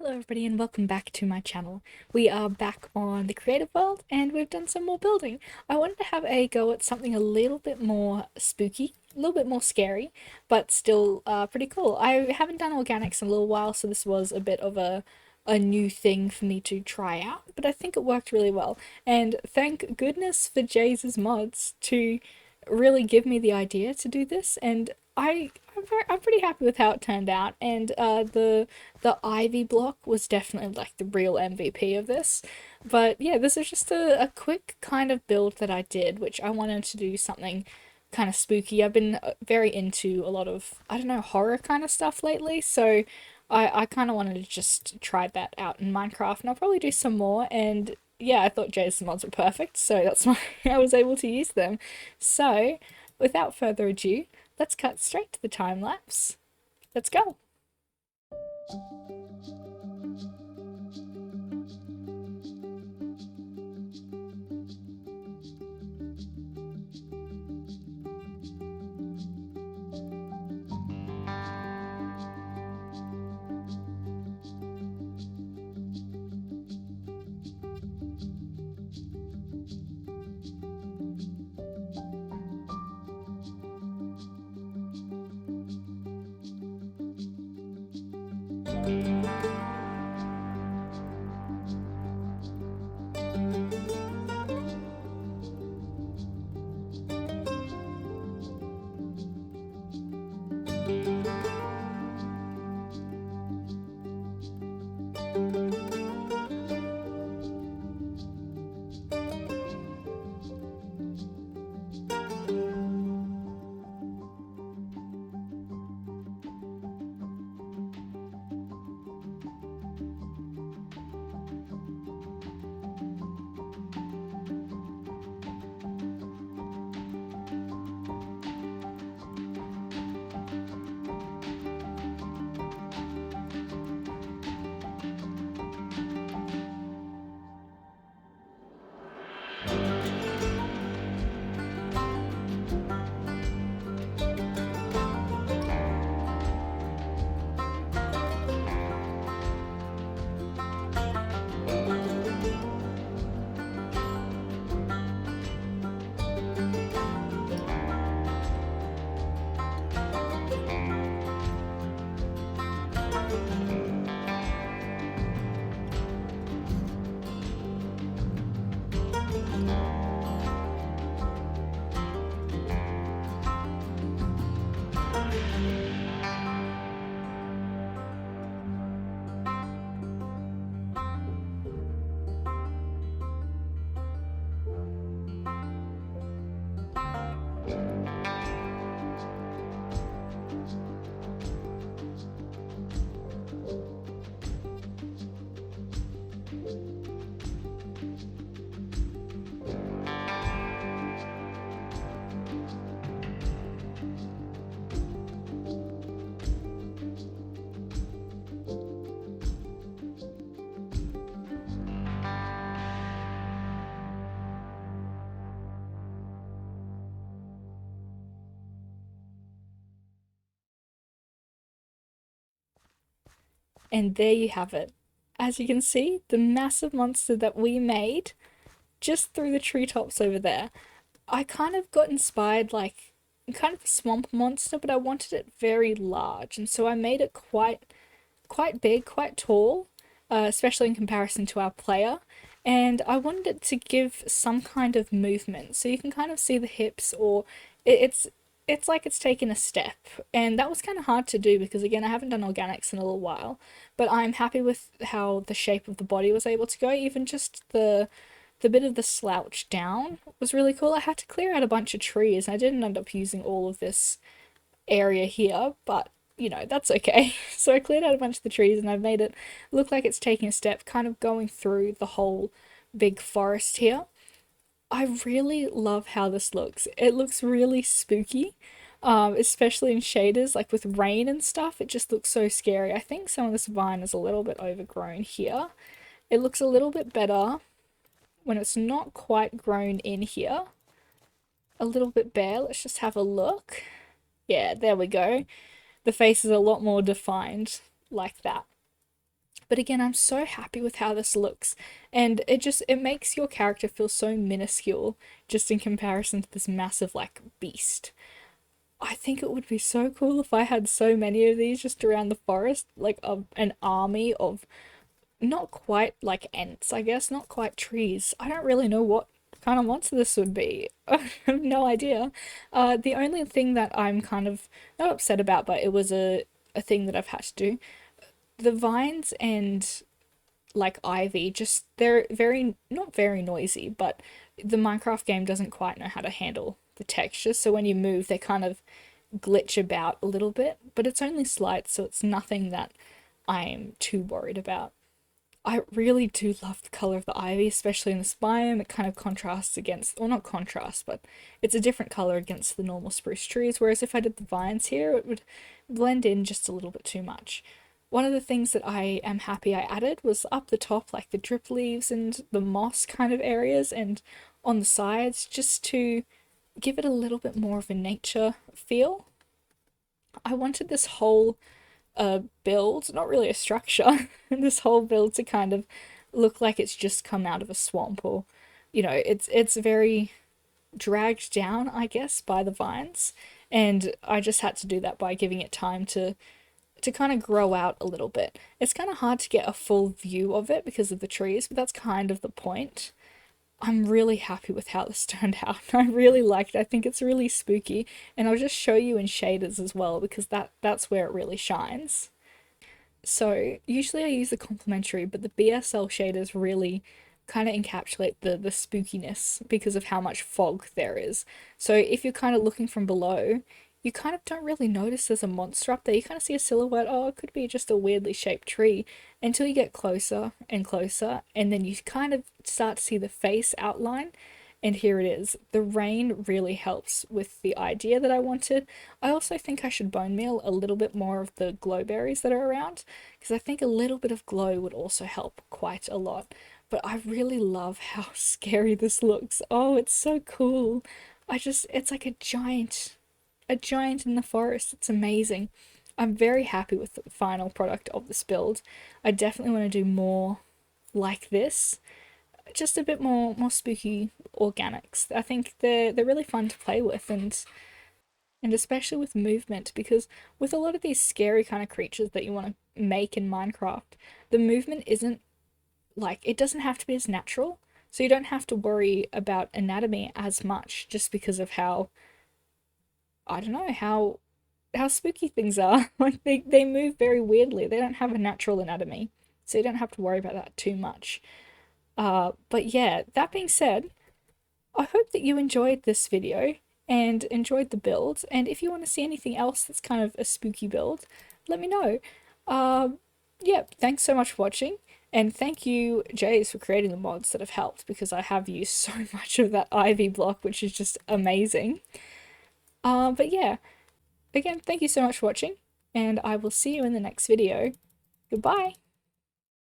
Hello everybody and welcome back to my channel. We are back on the creative world and we've done some more building. I wanted to have a go at something a little bit more spooky, a little bit more scary, but still pretty cool. I haven't done organics in a little while, so this was a bit of a new thing for me to try out, but I think it worked really well. And thank goodness for Jay's mods to really give me the idea to do this, and I'm pretty happy with how it turned out. And the ivy block was definitely like the real MVP of this. But yeah, this is just a quick kind of build that I did, which I wanted to do something kind of spooky. I've been very into a lot of, I don't know, horror kind of stuff lately, so I kind of wanted to just try that out in Minecraft, and I'll probably do some more. And yeah, I thought Jason mods were perfect, so that's why I was able to use them. So, without further ado, let's cut straight to the time lapse. Let's go. And there you have it. As you can see, the massive monster that we made just through the treetops over there. I kind of got inspired, like, kind of a swamp monster, but I wanted it very large, and so I made it quite big, quite tall, especially in comparison to our player. And I wanted it to give some kind of movement, so you can kind of see the hips, or it's it's like it's taken a step, and that was kind of hard to do because again I haven't done organics in a little while. But I'm happy with how the shape of the body was able to go. Even just the bit of the slouch down was really cool. I had to clear out a bunch of trees, and I didn't end up using all of this area here, but you know, that's okay. So I cleared out a bunch of the trees and I've made it look like it's taking a step, kind of going through the whole big forest here. I really love how this looks. It looks really spooky, especially in shaders, like with rain and stuff. It just looks so scary. I think some of this vine is a little bit overgrown here. It looks a little bit better when it's not quite grown in here. A little bit bare. Let's just have a look. Yeah, there we go. The face is a lot more defined like that. But again, I'm so happy with how this looks, and it makes your character feel so minuscule just in comparison to this massive like beast. I think it would be so cool if I had so many of these just around the forest, like an army of not quite like ants, I guess, not quite trees. I don't really know what kind of monster this would be. I have no idea. The only thing that I'm kind of not upset about, but it was a thing that I've had to do. The vines and like ivy, just they're very not very noisy, but the Minecraft game doesn't quite know how to handle the textures, so when you move, they kind of glitch about a little bit, but it's only slight, so it's nothing that I'm too worried about. I really do love the color of the ivy, especially in this biome. It kind of contrasts against, or not contrast, but it's a different color against the normal spruce trees, whereas if I did the vines here, it would blend in just a little bit too much. One of the things that I am happy I added was up the top, like the drip leaves and the moss kind of areas, and on the sides, just to give it a little bit more of a nature feel. I wanted this whole build, not really a structure, this whole build to kind of look like it's just come out of a swamp, or it's very dragged down, I guess, by the vines, and I just had to do that by giving it time to kind of grow out a little bit. It's kind of hard to get a full view of it because of the trees, but that's kind of the point. I'm really happy with how this turned out. I really liked it. I think it's really spooky, and I'll just show you in shaders as well because that's where it really shines. So usually I use the complementary, but the BSL shaders really kind of encapsulate the spookiness because of how much fog there is. So if you're kind of looking from below, you kind of don't really notice there's a monster up there. You kind of see a silhouette, oh, it could be just a weirdly shaped tree, until you get closer and closer, and then you kind of start to see the face outline. And here it is. The rain really helps with the idea that I wanted. I also think I should bone meal a little bit more of the glow berries that are around, because I think a little bit of glow would also help quite a lot. But I really love how scary this looks. Oh, it's so cool. It's like a giant in the forest. It's amazing. I'm very happy with the final product of this build. I definitely want to do more like this, just a bit more spooky organics. I think they're really fun to play with, and especially with movement, because with a lot of these scary kind of creatures that you want to make in Minecraft, the movement isn't like, it doesn't have to be as natural, so you don't have to worry about anatomy as much just because of how, I don't know, how spooky things are. Like they move very weirdly. They don't have a natural anatomy, so you don't have to worry about that too much. But yeah, that being said, I hope that you enjoyed this video and enjoyed the build. And if you want to see anything else that's kind of a spooky build, let me know. Yeah, thanks so much for watching. And thank you, Jays, for creating the mods that have helped, because I have used so much of that ivy block, which is just amazing. But yeah, again, thank you so much for watching, and I will see you in the next video. Goodbye!